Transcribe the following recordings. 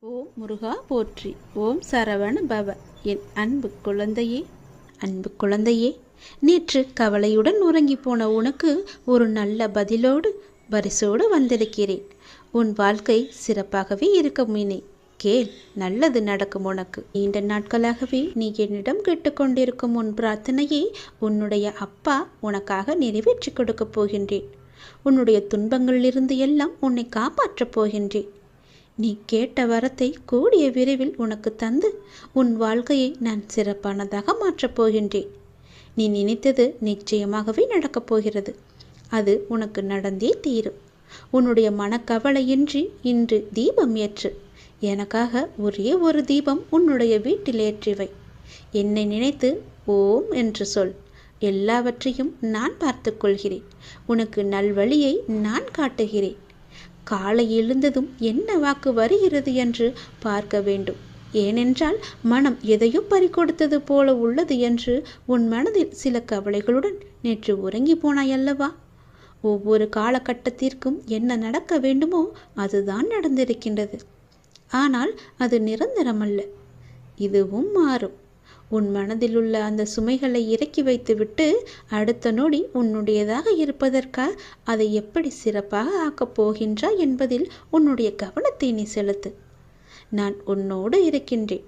ஓம் முருகா போற்றி. ஓம் சரவண பவ. என் அன்பு குழந்தையே, நேற்று கவலையுடன் உறங்கி போன உனக்கு ஒரு நல்ல பதிலோடு பரிசோடு வந்திருக்கிறேன். உன் வாழ்க்கை சிறப்பாகவே இருக்கும். இனி கேள், நல்லது நடக்கும் உனக்கு. நீண்ட நாட்களாகவே நீ என்னிடம் கேட்டுக்கொண்டிருக்கும் உன் பிரார்த்தனையை உன்னுடைய அப்பா உனக்காக நிறைவேற்றி கொடுக்கப் போகின்றேன். உன்னுடைய துன்பங்களிலிருந்து எல்லாம் உன்னை காப்பாற்றப் போகின்றேன். நீ கேட்ட வரத்தை கூடிய விரைவில் உனக்கு தந்து உன் வாழ்க்கையை நான் சிறப்பானதாக மாற்றப் போகின்றேன். நீ நினைத்தது நிச்சயமாகவே நடக்கப் போகிறது. அது உனக்கு நடந்தே தீரும். உன்னுடைய மனக்கவலையின்றி இன்று தீபம் ஏற்று. எனக்காக ஒரே ஒரு தீபம் உன்னுடைய வீட்டில் ஏற்றிவை. என்னை நினைத்து ஓம் என்று சொல். எல்லாவற்றையும் நான் பார்த்து கொள்கிறேன். உனக்கு நல்வழியை நான் காட்டுகிறேன். காலை எழுந்ததும் என்ன வாக்கு வருகிறது என்று பார்க்க வேண்டும். ஏனென்றால் மனம் எதையோ பறிகொடுத்தது போல உள்ளது என்று உன் மனதில் சில கவலைகளுடன் நேற்று உறங்கி போனாயல்லவா? ஒவ்வொரு காலகட்டத்திற்கும் என்ன நடக்க வேண்டுமோ அதுதான் நடந்திருக்கின்றது. ஆனால் அது நிரந்தரமல்ல. இதுவும் மாறும். உன் மனதில் உள்ள அந்த சுமைகளை இறக்கி வைத்துவிட்டு அடுத்த நொடி உன்னுடையதாக இருப்பதற்காக அதை எப்படி சிறப்பாக ஆக்கப் போகின்றாய் என்பதில் உன்னுடைய கவனத்தை நீ செலுத்து. நான் உன்னோடு இருக்கின்றேன்.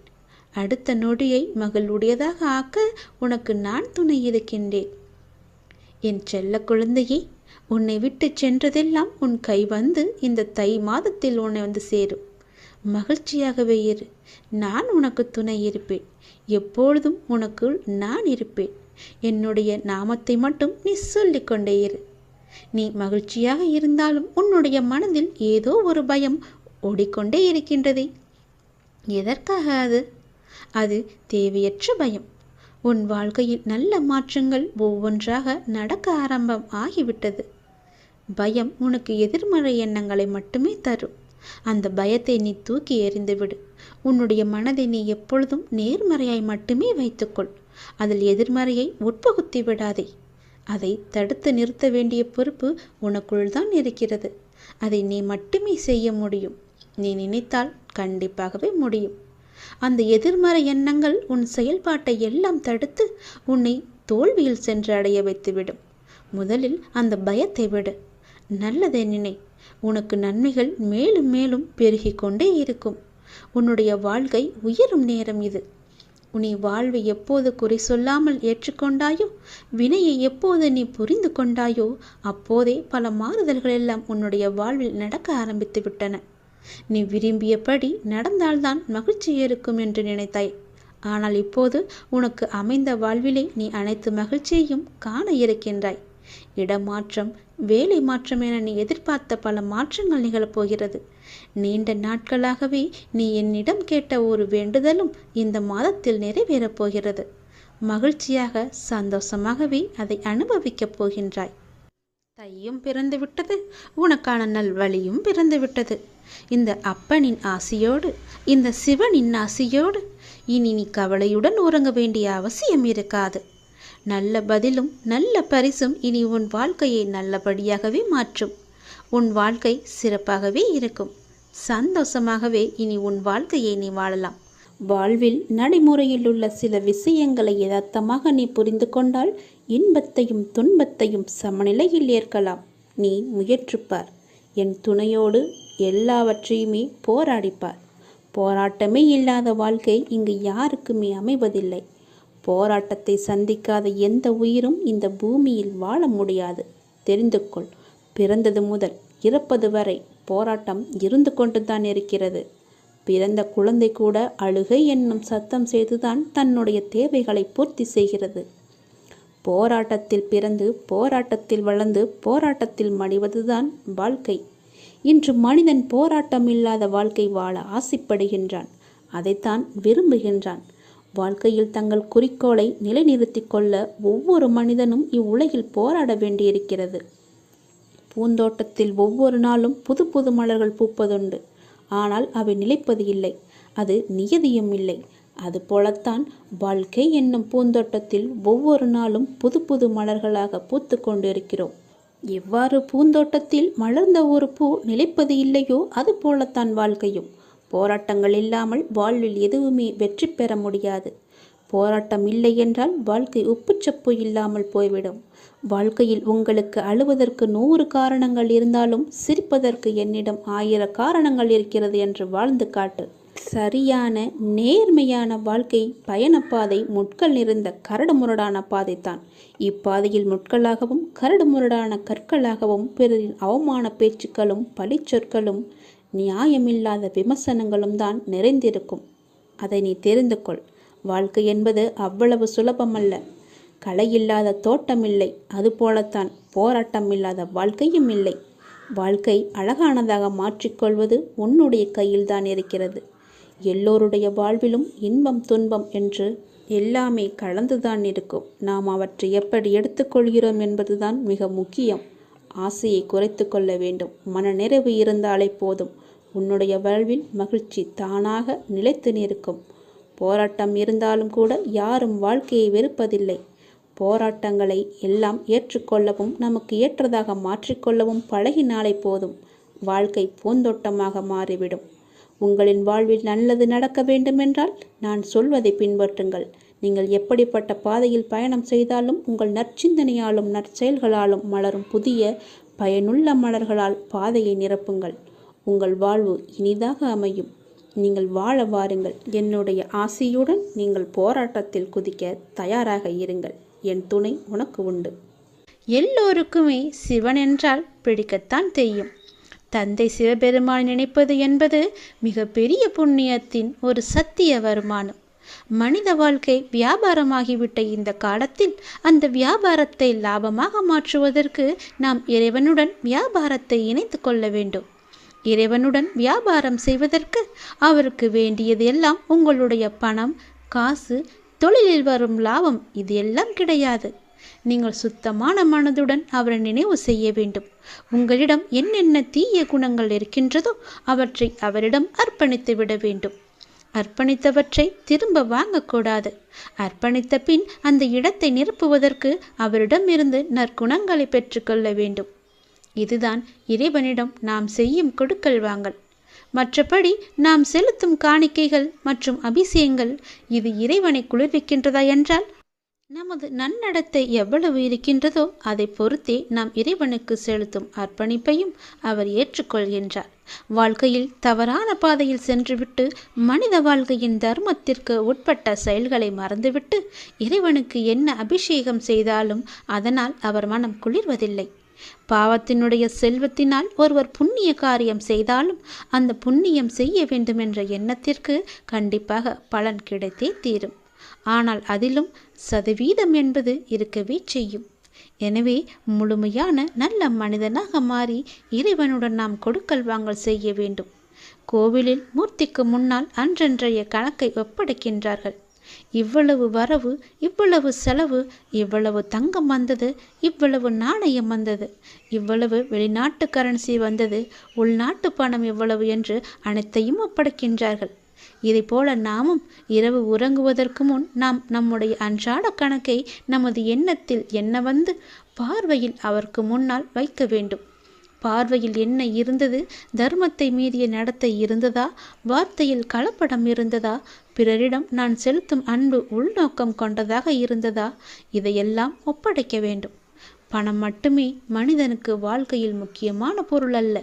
அடுத்த நொடியை மகளுடையதாக ஆக்க உனக்கு நான் துணை இருக்கின்றேன். என் செல்ல குழந்தையே, உன்னை விட்டு சென்றதெல்லாம் உன் கை வந்து இந்த தை மாதத்தில் உன்னை வந்து சேரும். மகிழ்ச்சியாகவே இரு. நான் உனக்கு துணை இருப்பேன். எப்பொழுதும் உனக்குள் நான் இருப்பேன். என்னுடைய நாமத்தை மட்டும் நீ சொல்லிக்கொண்டே இரு. நீ மகிழ்ச்சியாக இருந்தாலும் உன்னுடைய மனதில் ஏதோ ஒரு பயம் ஓடிக்கொண்டே இருக்கின்றதே. எதற்காக அது தேவையற்ற பயம். உன் வாழ்க்கையில் நல்ல மாற்றங்கள் ஒவ்வொன்றாக நடக்க ஆரம்பம் ஆகிவிட்டது. பயம் உனக்கு எதிர்மறை எண்ணங்களை மட்டுமே தரும். அந்த பயத்தை நீ தூக்கி எறிந்துவிடு. உன்னுடைய மனதை நீ எப்பொழுதும் நேர்மறையாய் மட்டுமே வைத்துக்கொள். அதில் எதிர்மறையை உட்பகுத்தி விடாதே. அதை தடுத்து நிறுத்த வேண்டிய பொறுப்பு உனக்குள் தான் இருக்கிறது. அதை நீ மட்டுமே செய்ய முடியும். நீ நினைத்தால் கண்டிப்பாகவே முடியும். அந்த எதிர்மறை எண்ணங்கள் உன் செயல்பாட்டை எல்லாம் தடுத்து உன்னை தோல்வியில் சென்று அடைய வைத்துவிடும். முதலில் அந்த பயத்தை விடு. நல்லதை நினை. உனக்கு நன்மைகள் மேலும் மேலும் பெருகி கொண்டே இருக்கும். உன்னுடைய வாழ்க்கை உயரும் நேரம் இது. உன்னை வாழ்வை எப்போது குறை சொல்லாமல் ஏற்றுக்கொண்டாயோ, வினையை எப்போது நீ புரிந்து கொண்டாயோ, அப்போதே பல மாறுதல்கள் எல்லாம் உன்னுடைய வாழ்வில் நடக்க ஆரம்பித்து விட்டன. நீ விரும்பியபடி நடந்தால்தான் மகிழ்ச்சி இருக்கும் என்று நினைத்தாய். ஆனால் இப்போது உனக்கு அமைந்த வாழ்விலே நீ அனைத்து மகிழ்ச்சியையும் காண இருக்கின்றாய். இடமாற்றம், வேலை மாற்றம் என நீ எதிர்பார்த்த பல மாற்றங்கள் நிகழப்போகிறது. நீண்ட நாட்களாகவே நீ என்னிடம் கேட்ட ஒரு வேண்டுதலும் இந்த மாதத்தில் நிறைவேறப் போகிறது. மகிழ்ச்சியாக சந்தோஷமாகவே அதை அனுபவிக்கப் போகின்றாய். தையும் பிறந்து விட்டது. உனக்கான நல்வழியும் பிறந்து விட்டது. இந்த அப்பனின் ஆசியோடு, இந்த சிவனின் ஆசியோடு இனி நீ கவலையுடன் உறங்க வேண்டிய அவசியம் இருக்காது. நல்ல பதிலும் நல்ல பரிசும் இனி உன் வாழ்க்கையை நல்லபடியாகவே மாற்றும். உன் வாழ்க்கை சிறப்பாகவே இருக்கும். சந்தோஷமாகவே இனி உன் வாழ்க்கையை நீ வாழலாம். வாழ்வில் நடைமுறையில் உள்ள சில விஷயங்களை யதார்த்தமாக நீ புரிந்து கொண்டால் இன்பத்தையும் துன்பத்தையும் சமநிலையில் ஏற்கலாம். நீ முயற்றுப்பார். என் துணையோடு எல்லாவற்றையுமே போராடிப்பார். போராட்டமே இல்லாத வாழ்க்கை இங்கு யாருக்குமே அமைவதில்லை. போராட்டத்தை சந்திக்காத எந்த உயிரும் இந்த பூமியில் வாழ முடியாது. தெரிந்து கொள். பிறந்தது முதல் இறப்பது வரை போராட்டம் இருந்து கொண்டுதான் இருக்கிறது. பிறந்த குழந்தை கூட அழுகை என்னும் சத்தம் செய்துதான் தன்னுடைய தேவைகளை பூர்த்தி செய்கிறது. போராட்டத்தில் பிறந்து போராட்டத்தில் வளர்ந்து போராட்டத்தில் மடிவதுதான் வாழ்க்கை. இன்று மனிதன் போராட்டம் இல்லாத வாழ்க்கை வாழ ஆசைப்படுகின்றான். அதைத்தான் விரும்புகின்றான். வாழ்க்கையில் தங்கள் குறிக்கோளை நிலைநிறுத்தி கொள்ள ஒவ்வொரு மனிதனும் இவ்வுலகில் போராட வேண்டியிருக்கிறது. பூந்தோட்டத்தில் ஒவ்வொரு நாளும் புது புது மலர்கள் பூப்பதுண்டு. ஆனால் அவை நிலைப்பது இல்லை. அது நியதியும் இல்லை. அதுபோலத்தான் வாழ்க்கை என்னும் பூந்தோட்டத்தில் ஒவ்வொரு நாளும் புது புது மலர்களாக பூத்து கொண்டிருக்கிறோம். எவ்வாறு பூந்தோட்டத்தில் மலர்ந்த ஒரு பூ நிலைப்பது இல்லையோ அது போலத்தான் வாழ்க்கையும். போராட்டங்கள் இல்லாமல் வாழ்வில் எதுவுமே வெற்றி பெற முடியாது. போராட்டம் இல்லை என்றால் வாழ்க்கை உப்புச்சப்பு இல்லாமல் போய்விடும். வாழ்க்கையில் உங்களுக்கு அழுவதற்கு 100 காரணங்கள் இருந்தாலும் சிரிப்பதற்கு என்னிடம் 1000 காரணங்கள் இருக்கிறது என்று வாழ்ந்து காட்டு. சரியான நேர்மையான வாழ்க்கை பயணப்பாதை முட்கள் நிறைந்த கரடுமுரடான பாதைத்தான். இப்பாதையில் முட்களாகவும் கரடுமுரடான கற்களாகவும் பிறரின் அவமான பேச்சுக்களும் பழிச்சொற்களும் நியாயமில்லாத விமர்சனங்களும் தான் நிறைந்திருக்கும். அதை நீ தெரிந்து கொள். வாழ்க்கை என்பது அவ்வளவு சுலபமல்ல. களை இல்லாத தோட்டமில்லை, அதுபோலத்தான் போராட்டம் இல்லாத வாழ்க்கையும் இல்லை. வாழ்க்கை அழகானதாக மாற்றிக்கொள்வது உன்னுடைய கையில்தான் இருக்கிறது. எல்லோருடைய வாழ்விலும் இன்பம் துன்பம் என்று எல்லாமே கலந்துதான் இருக்கும். நாம் அவற்றை எப்படி எடுத்துக்கொள்கிறோம் என்பதுதான் மிக முக்கியம். ஆசையை குறைத்து கொள்ள வேண்டும். மனநிறைவு இருந்தாலே போதும். உன்னுடைய வாழ்வில் மகிழ்ச்சி தானாக நிலைத்து நிற்கும். போராட்டம் இருந்தாலும் கூட யாரும் வாழ்க்கையை வெறுப்பதில்லை. போராட்டங்களை எல்லாம் ஏற்றுக்கொள்ளவும் நமக்கு ஏற்றதாக மாற்றிக்கொள்ளவும் பழகினாலே போதும். வாழ்க்கை பூந்தோட்டமாக மாறிவிடும். உங்களின் வாழ்வில் நல்லது நடக்க வேண்டுமென்றால் நான் சொல்வதை பின்பற்றுங்கள். நீங்கள் எப்படிப்பட்ட பாதையில் பயணம் செய்தாலும் உங்கள் நற்சிந்தனையாலும் நற்செயல்களாலும் மலரும் புதிய பயனுள்ள மலர்களால் பாதையை நிரப்புங்கள். உங்கள் வாழ்வு இனிதாக அமையும். நீங்கள் வாழ வாருங்கள். என்னுடைய ஆசையுடன் நீங்கள் போராட்டத்தில் குதிக்க தயாராக இருங்கள். என் துணை உனக்கு உண்டு. எல்லோருக்குமே சிவன் என்றால் பிடிக்கத்தான் தெரியும். தந்தை சிவபெருமான் நினைப்பது என்பது மிக பெரிய புண்ணியத்தின் ஒரு சத்திய வருமானம். மனித வாழ்க்கை வியாபாரமாகிவிட்ட இந்த காலத்தில் அந்த வியாபாரத்தை லாபமாக மாற்றுவதற்கு நாம் இறைவனுடன் வியாபாரத்தை இணைத்து கொள்ள வேண்டும். இறைவனுடன் வியாபாரம் செய்வதற்கு அவருக்கு வேண்டியது எல்லாம் உங்களுடைய பணம், காசு, தொழிலில் வரும் லாபம் இது எல்லாம் கிடையாது. நீங்கள் சுத்தமான மனதுடன் அவரை நினைவு செய்ய வேண்டும். உங்களிடம் என்னென்ன தீய குணங்கள் இருக்கின்றதோ அவற்றை அவரிடம் அர்ப்பணித்து விட வேண்டும். அர்ப்பணித்தவற்றை திரும்ப வாங்கக்கூடாது. அர்ப்பணித்த பின் அந்த இடத்தை நிரப்புவதற்கு அவரிடமிருந்து நற்குணங்களை பெற்றுக்கொள்ள வேண்டும். இதுதான் இறைவனிடம் நாம் செய்யும் கொடுக்கல் வாங்கல். மற்றபடி நாம் செலுத்தும் காணிக்கைகள் மற்றும் அபிஷேகங்கள் இது இறைவனை குளிர்விக்கின்றதா என்றால் நமது நன்னடத்தை எவ்வளவு இருக்கின்றதோ அதை பொறுத்தே நாம் இறைவனுக்கு செலுத்தும் அர்ப்பணிப்பையும் அவர் ஏற்றுக்கொள்கின்றார். வாழ்க்கையில் தவறான பாதையில் சென்றுவிட்டு மனித வாழ்க்கையின் தர்மத்திற்கு உட்பட்ட செயல்களை மறந்துவிட்டு இறைவனுக்கு என்ன அபிஷேகம் செய்தாலும் அதனால் அவர் மனம் குளிர்வதில்லை. பாவத்தினுடைய செல்வத்தினால் ஒருவர் புண்ணிய காரியம் செய்தாலும் அந்த புண்ணியம் செய்ய வேண்டும் என்ற எண்ணத்திற்கு கண்டிப்பாக பலன் கிடைத்தே தீரும். ஆனால் அதிலும் சதவீதம் என்பது இருக்கவே செய்யும். எனவே முழுமையான நல்ல மனிதனாக மாறி இறைவனுடன் நாம் கொடுக்கல் வாங்கல் செய்ய வேண்டும். கோவிலில் மூர்த்திக்கு முன்னால் அன்றன்றைய கணக்கை ஒப்படைக்கின்றார்கள். இவ்வளவு வரவு, இவ்வளவு செலவு, இவ்வளவு தங்கம் வந்தது, இவ்வளவு நாணயம் வந்தது, இவ்வளவு வெளிநாட்டு கரன்சி வந்தது, உள்நாட்டு பணம் இவ்வளவு என்று அனைத்தையும் ஒப்படைக்கின்றார்கள். இதைப்போல நாமும் இரவு உறங்குவதற்கு முன் நாம் நம்முடைய அன்றாட கணக்கை நமது எண்ணத்தில் என்ன வந்து பார்வையில் அவருக்கு முன்னால் வைக்க வேண்டும். பார்வையில் என்ன இருந்தது? தர்மத்தை மீறிய நடத்தை இருந்ததா? வார்த்தையில் கலப்படம் இருந்ததா? பிறரிடம் நான் செலுத்தும் அன்பு உள்நோக்கம் கொண்டதாக இருந்ததா? இதையெல்லாம் ஒப்படைக்க வேண்டும். பணம் மட்டுமே மனிதனுக்கு வாழ்க்கையில் முக்கியமான பொருள் அல்ல.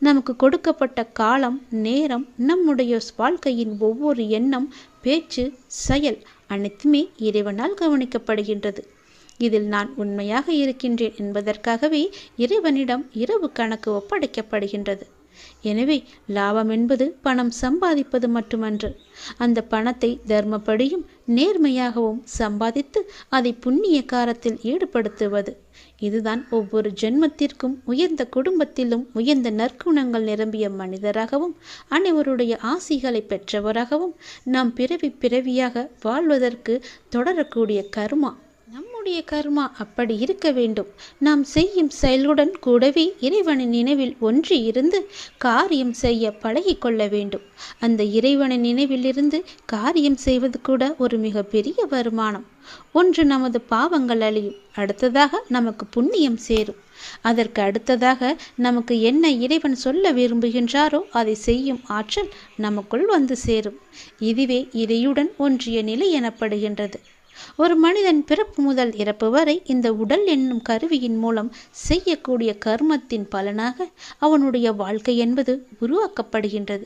நமக்கு கொடுக்கப்பட்ட காலம், நேரம், நம்முடைய வாழ்க்கையின் ஒவ்வொரு எண்ணம், பேச்சு, செயல் அனைத்துமே இறைவனால் கவனிக்கப்படுகின்றது. இதில் நான் உண்மையாக இருக்கின்றேன் என்பதற்காகவே இறைவனிடம் இரவு கணக்கு ஒப்படைக்கப்படுகின்றது. எனவே லாபம் என்பது பணம் சம்பாதிப்பது மட்டுமன்று. அந்த பணத்தை தர்மப்படியும் நேர்மையாகவும் சம்பாதித்து அதை புண்ணிய காரத்தில் ஈடுபடுத்துவது. இதுதான் ஒவ்வொரு ஜென்மத்திற்கும் உயர்ந்த குடும்பத்திலும் உயர்ந்த நற்குணங்கள் நிரம்பிய மனிதராகவும் அனைவருடைய ஆசிகளை பெற்றவராகவும் நாம் பிறவியாக வாழ்வதற்கு தொடரக்கூடிய கர்மா. நம்முடைய கர்மா அப்படி இருக்க வேண்டும். நாம் செய்யும் செயலுடன் கூடவே இறைவனின் நினைவில் ஒன்றி இருந்து காரியம் செய்ய பழகிக்கொள்ள வேண்டும். அந்த இறைவனின் நினைவில் இருந்து காரியம் செய்வது கூட ஒரு மிகப்பெரிய வருமானம். ஒன்று நமது பாவங்கள் அழியும், அடுத்ததாக நமக்கு புண்ணியம் சேரும். அதற்கு அடுத்ததாக நமக்கு என்ன இறைவன் சொல்ல விரும்புகின்றாரோ அதை செய்யும் ஆற்றல் நமக்குள் வந்து சேரும். இதுவே இறையுடன் ஒன்றிய நிலை எனப்படுகின்றது. ஒரு மனிதன் பிறப்பு முதல் இறப்பு வரை இந்த உடல் என்னும் கருவியின் மூலம் செய்யக்கூடிய கர்மத்தின் பலனாக அவனுடைய வாழ்க்கை என்பது உருவாக்கப்படுகின்றது.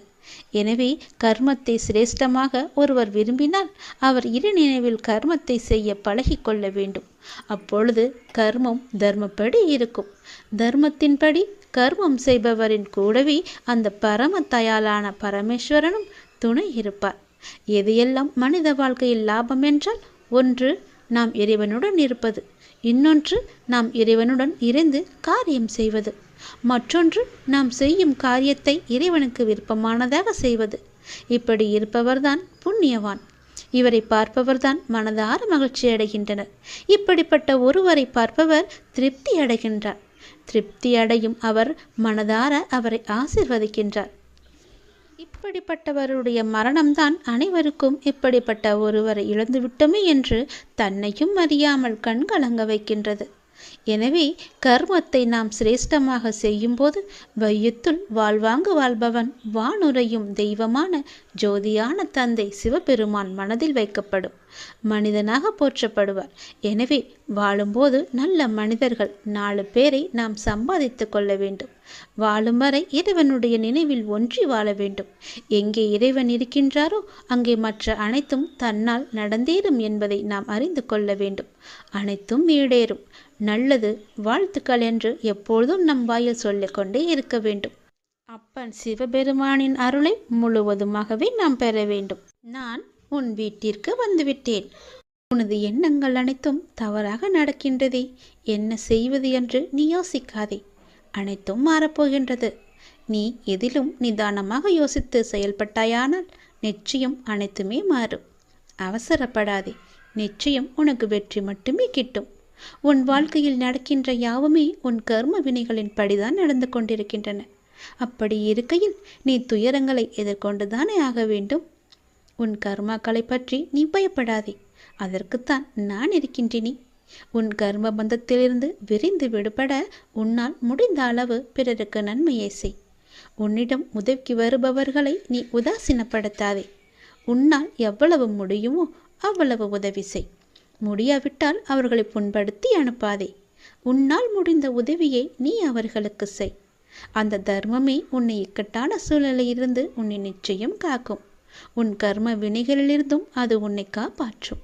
எனவே கர்மத்தை சிரேஷ்டமாக ஒருவர் விரும்பினால் அவர் இரு நினைவில் கர்மத்தை செய்ய பழகிக்கொள்ள வேண்டும். அப்பொழுது கர்மம் தர்மப்படி இருக்கும். தர்மத்தின்படி கர்மம் செய்பவரின் கூடவே அந்த பரம தயாளான பரமேஸ்வரனும் துணை இருப்பார். எதையெல்லாம் மனித வாழ்க்கையில் லாபம் என்றால், ஒன்று நாம் இறைவனுடன் இருப்பது, இன்னொன்று நாம் இறைவனுடன் இருந்து காரியம் செய்வது, மற்றொன்று நாம் செய்யும் காரியத்தை இறைவனுக்கு விருப்பமானதாக செய்வது. இப்படி இருப்பவர்தான் புண்ணியவான். இவரை பார்ப்பவர்தான் மனதார மகிழ்ச்சி அடைகின்றனர். இப்படிப்பட்ட ஒருவரை பார்ப்பவர் திருப்தி அடைகின்றார். திருப்தி அடையும் அவர் மனதார அவரை ஆசீர்வதிக்கின்றார். இப்படிப்பட்டவருடைய மரணம்தான் அனைவருக்கும் இப்படிப்பட்ட ஒருவரை இழந்துவிட்டோமே என்று தன்னையும் அறியாமல் கண்கலங்க வைக்கின்றது. எனவே கர்மத்தை நாம் சிரேஷ்டமாக செய்யும்போது வையத்துள் வாழ்வாங்கு வாழ்பவன் வானுரையும் தெய்வமான ஜோதியான தந்தை சிவபெருமான் மனதில் வைக்கப்படும். மனிதனாக போற்றப்படுவார். எனவே வாழும்போது நல்ல மனிதர்கள் 4 பேரை நாம் சம்பாதித்து கொள்ள வேண்டும். வாழும் வரை இறைவனுடைய நினைவில் ஒன்றி வாழ வேண்டும். எங்கே இறைவன் இருக்கின்றாரோ அங்கே மற்ற அனைத்தும் தன்னால் நடந்தேறும் என்பதை நாம் அறிந்து கொள்ள வேண்டும். அனைத்தும் ஈடேறும். நல்லது, வாழ்த்துக்கள் என்று எப்பொழுதும் நம் வாயில் சொல்லிக்கொண்டே இருக்க வேண்டும். அப்பன் சிவபெருமானின் அருளை முழுவதுமாகவே நாம் பெற வேண்டும். நான் உன் வீட்டிற்கு வந்துவிட்டேன். உனது எண்ணங்கள் அனைத்தும் தவறாக நடக்கின்றதே, என்ன செய்வது என்று நீ யோசிக்காதே. அனைத்தும் மாறப்போகின்றது. நீ எதிலும் நிதானமாக யோசித்து செயல்பட்டாயானால் நிச்சயம் அனைத்துமே மாறும். அவசரப்படாதே. நிச்சயம் உனக்கு வெற்றி மட்டுமே கிட்டும். உன் வாழ்க்கையில் நடக்கின்ற யாவுமே உன் கர்ம வினைகளின் படிதான் நடந்து கொண்டிருக்கின்றன. அப்படி இருக்கையில் நீ துயரங்களை எதிர்கொண்டுதானே ஆக வேண்டும். உன் கர்மாக்களை பற்றி நீ பயப்படாதே. அதற்குத்தான் நான் இருக்கின்றேனே. உன் கர்ம பந்தத்திலிருந்து விரிந்து விடுபட உன்னால் முடிந்த அளவு பிறருக்கு நன்மையை செய். உன்னிடம் உதவிக்கு வருபவர்களை நீ உதாசீனப்படுத்தாதே. உன்னால் எவ்வளவு முடியுமோ அவ்வளவு உதவி செய். முடியாவிட்டால் அவர்களை புண்படுத்தி அனுப்பாதே. உன்னால் முடிந்த உதவியை நீ அவர்களுக்கு செய். அந்த தர்மமே உன்னை இக்கட்டான சூழலிலிருந்து உன்னை நிச்சயம் காக்கும். உன் கர்ம வினைகளிலிருந்தும் அது உன்னை காப்பாற்றும்.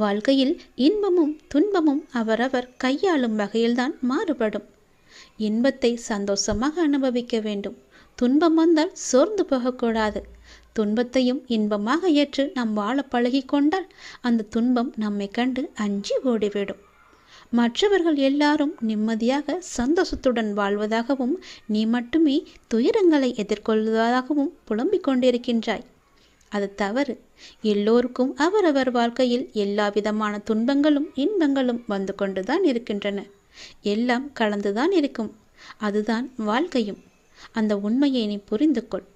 வாழ்க்கையில் இன்பமும் துன்பமும் அவரவர் கையாளும் வகையில்தான் மாறுபடும். இன்பத்தை சந்தோஷமாக அனுபவிக்க வேண்டும். துன்பம் வந்தால் சோர்ந்து போகக்கூடாது. துன்பத்தையும் இன்பமாக ஏற்று நாம் வாழ பழகி கொண்டால் அந்த துன்பம் நம்மை கண்டு அஞ்சி ஓடிவிடும். மற்றவர்கள் எல்லாரும் நிம்மதியாக சந்தோஷத்துடன் வாழ்வதாகவும் நீ மட்டுமே துயரங்களை எதிர்கொள்வதாகவும் புலம்பிக் கொண்டிருக்கின்றாய். அது தவறு. எல்லோருக்கும் அவரவர் வாழ்க்கையில் எல்லா விதமான துன்பங்களும் இன்பங்களும் வந்து கொண்டுதான் இருக்கின்றன. எல்லாம் கலந்துதான் இருக்கும். அதுதான் வாழ்க்கையும். அந்த உண்மையை நீ புரிந்து கொள்.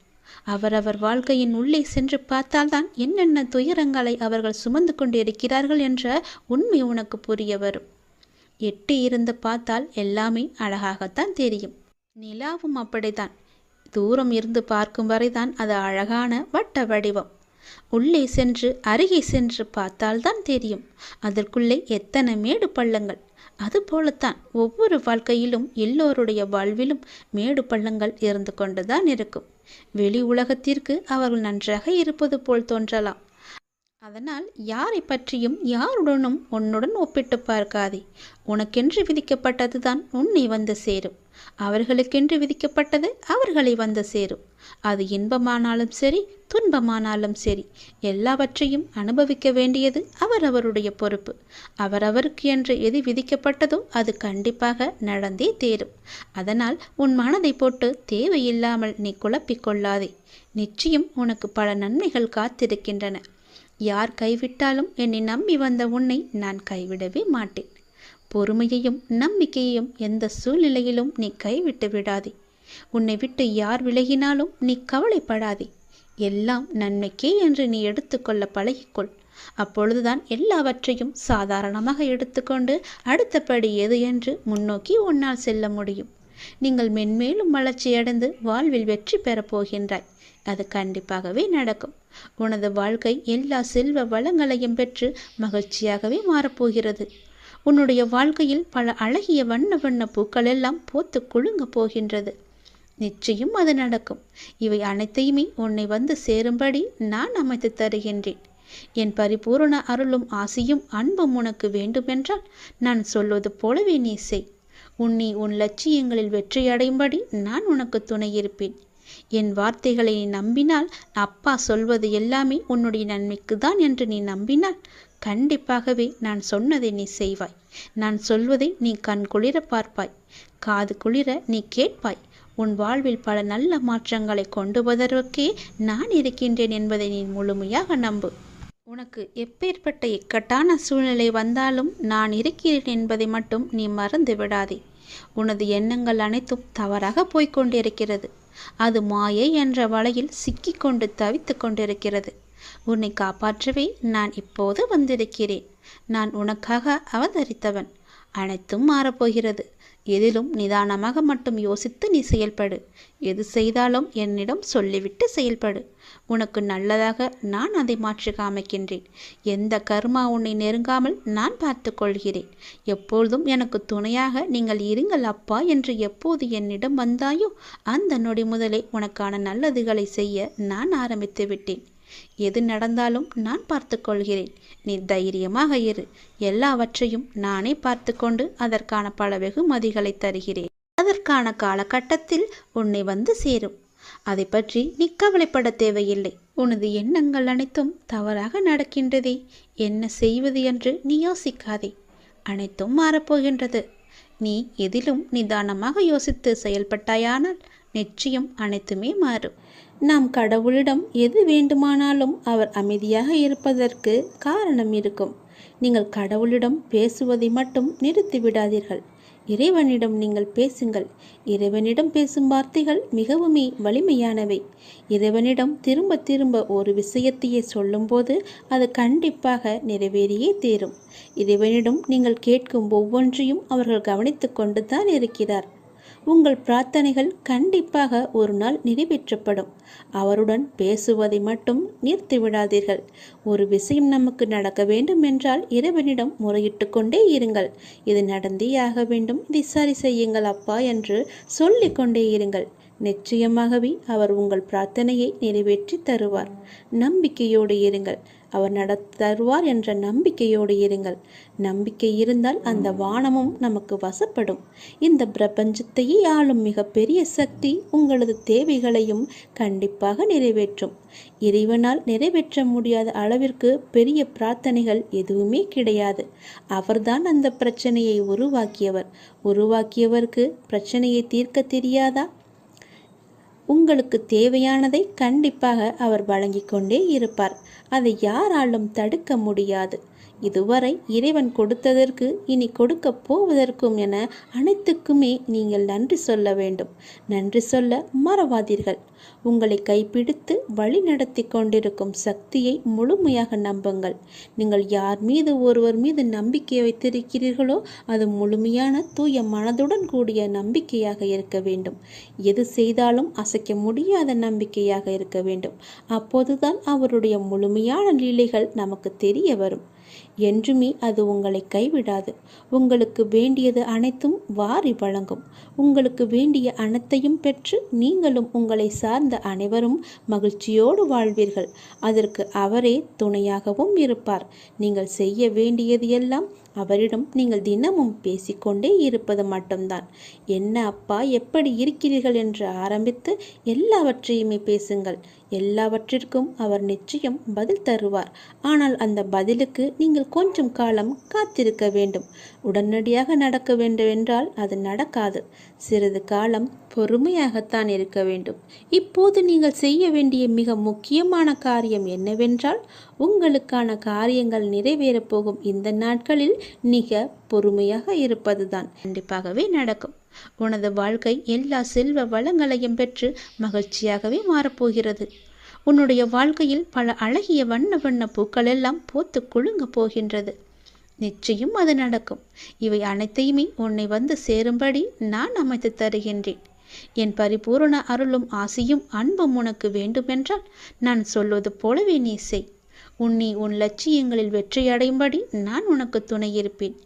அவரவர் வாழ்க்கையின் உள்ளே சென்று பார்த்தால்தான் என்னென்ன துயரங்களை அவர்கள் சுமந்து கொண்டு இருக்கிறார்கள் என்ற உண்மை உனக்கு புரிய வரும். எட்டி இருந்து பார்த்தால் எல்லாமே அழகாகத்தான் தெரியும். நிலாவும் அப்படித்தான். தூரம் இருந்து பார்க்கும் வரைதான் அது அழகான வட்ட வடிவம். உள்ளே சென்று அருகே சென்று பார்த்தால்தான் தெரியும் அதற்குள்ளே எத்தனை மேடு பள்ளங்கள். அதுபோலத்தான் ஒவ்வொரு வாழ்க்கையிலும் எல்லோருடைய வாழ்விலும் மேடு பள்ளங்கள் இருந்து கொண்டுதான் இருக்கும். வெளி உலகத்திற்கு அவர்கள் நன்றாக இருப்பது போல் தோன்றலாம். அதனால் யாரை பற்றியும் யாருடனும் உன்னுடன் ஒப்பிட்டு பார்க்காதே. உனக்கென்று விதிக்கப்பட்டதுதான் உன்னை வந்து சேரும். அவர்களுக்கென்று விதிக்கப்பட்டது அவர்களை வந்து சேரும். அது இன்பமானாலும் சரி துன்பமானாலும் சரி எல்லாவற்றையும் அனுபவிக்க வேண்டியது அவரவருடைய பொறுப்பு. அவரவருக்கு என்று எது விதிக்கப்பட்டதோ அது கண்டிப்பாக நடந்தே தேரும். அதனால் உன் மனதை போட்டு தேவையில்லாமல் நீ குழப்பிக்கொள்ளாதே. நிச்சயம் உனக்கு பல நன்மைகள் காத்திருக்கின்றன. யார் கைவிட்டாலும் என்னை நம்பி வந்த உன்னை நான் கைவிடவே மாட்டேன். பொறுமையையும் நம்பிக்கையையும் எந்த சூழ்நிலையிலும் நீ கைவிட்டு விடாதே. உன்னை விட்டு யார் விலகினாலும் நீ கவலைப்படாதே. எல்லாம் நன்மைக்கே என்று நீ எடுத்துக்கொள்ள பழகிக்கொள். அப்பொழுதுதான் எல்லாவற்றையும் சாதாரணமாக எடுத்துக்கொண்டு அடுத்தபடி எது என்று முன்னோக்கி உன்னால் செல்ல முடியும். நீங்கள் மென்மேலும் வளர்ச்சியடைந்து வாழ்வில் வெற்றி பெறப் போகின்றாய். அது கண்டிப்பாகவே நடக்கும். உனது வாழ்க்கை எல்லா செல்வ வளங்களையும் பெற்று மகிழ்ச்சியாகவே மாறப்போகிறது. உன்னுடைய வாழ்க்கையில் பல அழகிய வண்ண வண்ண பூக்கள் எல்லாம் பூத்து குலுங்க போகின்றது. நிச்சயம் அது நடக்கும். இவை அனைத்தையுமே உன்னை வந்து சேரும்படி நான் அமைத்து தருகின்றேன். என் பரிபூரண அருளும் ஆசியும் அன்பும் உனக்கு வேண்டுமென்றால் நான் சொல்வது போலவே நீ செய். உன்னை உன் லட்சியங்களில் வெற்றியடையும்படி நான் உனக்கு துணை இருப்பேன். என் வார்த்தைகளை நீ நம்பினால், அப்பா சொல்வது எல்லாமே உன்னுடைய நன்மைக்கு தான் என்று நீ நம்பினால், கண்டிப்பாகவே நான் சொன்னதை நீ செய்வாய். நான் சொல்வதை நீ கண் குளிர பார்ப்பாய், காது குளிர நீ கேட்பாய். உன் வாழ்வில் பல நல்ல மாற்றங்களை கொண்டு வருவதற்கே நான் இருக்கின்றேன் என்பதை நீ முழுமையாக நம்பு. உனக்கு எப்பேற்பட்ட இக்கட்டான சூழ்நிலை வந்தாலும் நான் இருக்கிறேன் என்பதை மட்டும் நீ மறந்து விடாதே. உனது எண்ணங்கள் அனைத்தும் தவறாக போய்கொண்டிருக்கிறது. அது மாயை என்ற வலையில் சிக்கிக்கொண்டு தவித்து கொண்டிருக்கிறது. உன்னை காப்பாற்றவே நான் இப்போது வந்திருக்கிறேன். நான் உனக்காக அவதரித்தவன். அனைத்தும் மாறப்போகிறது. எதிலும் நிதானமாக மட்டும் யோசித்து நீ செயல்படு. எது செய்தாலும் என்னிடம் சொல்லிவிட்டு செயல்படு. உனக்கு நல்லதாக நான் அதை மாற்றி காமிக்கின்றேன். எந்த கர்மா உன்னை நெருங்காமல் நான் பார்த்து கொள்கிறேன். எப்பொழுதும் எனக்கு துணையாக நீங்கள் இருங்கள் அப்பா என்று எப்போது என்னிடம் வந்தாயோ அந்த நொடி முதலே உனக்கான நல்லதுகளை செய்ய நான் ஆரம்பித்து விட்டேன். எது நடந்தாலும் நான் பார்த்து கொள்கிறேன். நீ தைரியமாக இரு. எல்லாவற்றையும் நானே பார்த்து கொண்டு அதற்கான பல வெகுமதிகளை தருகிறேன். அதற்கான காலகட்டத்தில் உன்னை வந்து சேரும். அதை பற்றி நீ கவலைப்பட தேவையில்லை. உனது எண்ணங்கள் அனைத்தும் தவறாக நடக்கின்றதே, என்ன செய்வது என்று நீ யோசிக்காதே. அனைத்தும் மாறப்போகின்றது. நீ எதிலும் நிதானமாக யோசித்து செயல்பட்டாயானால் நிச்சயம் அனைத்துமே மாறும். நாம் கடவுளிடம் எது வேண்டுமானாலும் அவர் அமைதியாக இருப்பதற்கு காரணம் இருக்கும். நீங்கள் கடவுளிடம் பேசுவதை மட்டும் நிறுத்திவிடாதீர்கள். இறைவனிடம் நீங்கள் பேசுங்கள். இறைவனிடம் பேசும் வார்த்தைகள் மிகவுமே வலிமையானவை. இறைவனிடம் திரும்ப திரும்ப ஒரு விஷயத்தையே சொல்லும்போது அது கண்டிப்பாக நிறைவேறியே தீரும். இறைவனிடம் நீங்கள் கேட்கும் ஒவ்வொன்றையும் அவர்கள் கவனித்து கொண்டு தான் இருக்கிறார். உங்கள் பிரார்த்தனைகள் கண்டிப்பாக ஒரு நாள் நிறைவேற்றப்படும். அவருடன் பேசுவதை மட்டும் நிறுத்திவிடாதீர்கள். ஒரு விஷயம் நமக்கு நடக்க வேண்டும் என்றால் இறைவனிடம் முறையிட்டு கொண்டே இருங்கள். இது நடந்தே ஆக வேண்டும், இதை சரி செய்யுங்கள் அப்பா என்று சொல்லிக் கொண்டே இருங்கள். நிச்சயமாகவே அவர் உங்கள் பிரார்த்தனையை நிறைவேற்றி தருவார். நம்பிக்கையோடு இருங்கள். அவர் தருவார் என்ற நம்பிக்கையோடு இருங்கள். நம்பிக்கை இருந்தால் அந்த வானமும் நமக்கு வசப்படும். இந்த பிரபஞ்சத்தையே ஆளும் மிகப்பெரிய சக்தி உங்களது தேவைகளையும் கண்டிப்பாக நிறைவேற்றும். இறைவனால் நிறைவேற்ற முடியாத அளவிற்கு பெரிய பிரார்த்தனைகள் எதுவுமே கிடையாது. அவர்தான் அந்த பிரச்சனையை உருவாக்கியவர். உருவாக்கியவருக்கு பிரச்சனையை தீர்க்க தெரியாதா? உங்களுக்கு தேவையானதை கண்டிப்பாக அவர் வழங்கிக் கொண்டே இருப்பார். அதை யாராலும் தடுக்க முடியாது. இதுவரை இறைவன் கொடுத்ததற்கு இனி கொடுக்க போவதற்கும் என அனைத்துக்குமே நீங்கள் நன்றி சொல்ல வேண்டும். நன்றி சொல்ல மறவாதீர்கள். உங்களை கைப்பிடித்து வழி நடத்தி கொண்டிருக்கும் சக்தியை முழுமையாக நம்புங்கள். நீங்கள் யார் மீது ஒருவர் மீது நம்பிக்கை வைத்திருக்கிறீர்களோ அது முழுமையான தூய மனதுடன் கூடிய நம்பிக்கையாக இருக்க வேண்டும். எது செய்தாலும் அசைக்க முடியாத நம்பிக்கையாக இருக்க வேண்டும். அப்போதுதான் அவருடைய முழுமையான லீலைகள் நமக்கு தெரிய வரும். என்றுமே அது உங்களை கைவிடாது. உங்களுக்கு வேண்டியது அனைத்தும் வாரி வழங்கும். உங்களுக்கு வேண்டிய அனைத்தையும் பெற்று நீங்களும் உங்களை சார்ந்த அனைவரும் மகிழ்ச்சியோடு வாழ்வீர்கள். அதற்கு அவரே துணையாகவும் இருப்பார். நீங்கள் செய்ய வேண்டியது எல்லாம் அவரிடம் நீங்கள் தினமும் பேசிக்கொண்டே இருப்பது மட்டும்தான். என்ன அப்பா, எப்படி இருக்கிறீர்கள் என்று ஆரம்பித்து எல்லாவற்றையுமே பேசுங்கள். எல்லாவற்றிற்கும் அவர் நிச்சயம் பதில் தருவார். ஆனால் அந்த பதிலுக்கு நீங்கள் கொஞ்சம் காலம் காத்திருக்க வேண்டும். உடனடியாக நடக்க வேண்டும் என்றால் அது நடக்காது. சிறிது காலம் பொறுமையாகத்தான் இருக்க வேண்டும். இப்போது நீங்கள் செய்ய வேண்டிய மிக முக்கியமான காரியம் என்னவென்றால், உங்களுக்கான காரியங்கள் நிறைவேறப் போகும் இந்த நாட்களில் மிக பொறுமையாக இருப்பதுதான். கண்டிப்பாகவே நடக்கும். உனது வாழ்க்கை எல்லா செல்வ வளங்களையும் பெற்று மகிழ்ச்சியாகவே மாறப்போகிறது. உன்னுடைய வாழ்க்கையில் பல அழகிய வண்ண வண்ண பூக்கள் எல்லாம் பூத்து குலுங்க போகின்றது. நிச்சயம் அது நடக்கும். இவை அனைத்தையுமே உன்னை வந்து சேரும்படி நான் அமைத்து தருகின்றேன். என் பரிபூரண அருளும் ஆசியும் அன்பும் உனக்கு வேண்டுமென்றால் நான் சொல்வது போலவே நீ செய். உன் லட்சியங்களில் வெற்றியடையும்படி நான் உனக்கு துணை இருப்பேன்.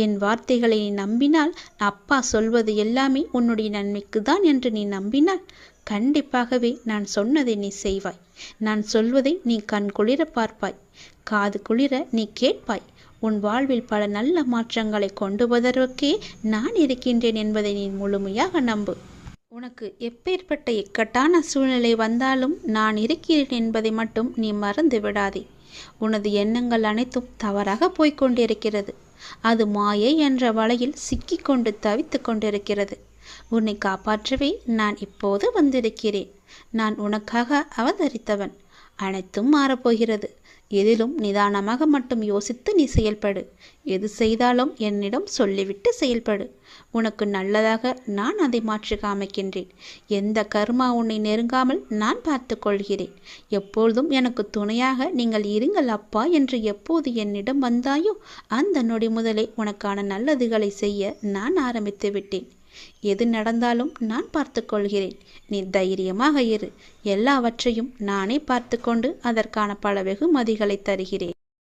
என் வார்த்தைகளை நீ நம்பினால், அப்பா சொல்வது எல்லாமே உன்னுடைய நன்மைக்கு தான் என்று நீ நம்பினால், கண்டிப்பாகவே நான் சொன்னதை நீ செய்வாய். நான் சொல்வதை நீ கண் குளிர பார்ப்பாய், காது குளிர நீ கேட்பாய். உன் வாழ்வில் பல நல்ல மாற்றங்களை கொண்டு வருவதற்கே நான் இருக்கின்றேன் என்பதை நீ முழுமையாக நம்பு. உனக்கு எப்பேற்பட்ட இக்கட்டான சூழ்நிலை வந்தாலும் நான் இருக்கிறேன் என்பதை மட்டும் நீ மறந்து விடாதே. உனது எண்ணங்கள் அனைத்தும் தவறாக போய்கொண்டிருக்கிறது. அது மாயை என்ற வலையில் சிக்கிக்கொண்டு தவித்து கொண்டிருக்கிறது. உன்னை காப்பாற்றவே நான் இப்போது வந்திருக்கிறேன். நான் உனக்காக அவதரித்தவன். அனைத்தும் மாறப்போகிறது. எதிலும் நிதானமாக மட்டும் யோசித்து நீ செயல்படு. எது செய்தாலும் என்னிடம் சொல்லிவிட்டு செயல்படு. உனக்கு நல்லதாக நான் அதை மாற்றி காமிக்கின்றேன். எந்த கர்மா உன்னை நெருங்காமல் நான் பார்த்து கொள்கிறேன். எப்பொழுதும் எனக்கு துணையாக நீங்கள் இருங்கள் அப்பா என்று எப்போது என்னிடம் வந்தாயோ அந்த நொடி முதலே உனக்கான நல்லதுகளை செய்ய நான் ஆரம்பித்து விட்டேன். எது நடந்தாலும் நான் பார்த்து கொள்கிறேன். நீ தைரியமாக இரு. எல்லாவற்றையும் நானே பார்த்து கொண்டு அதற்கான பல வெகுமதிகளை தருகிறேன்.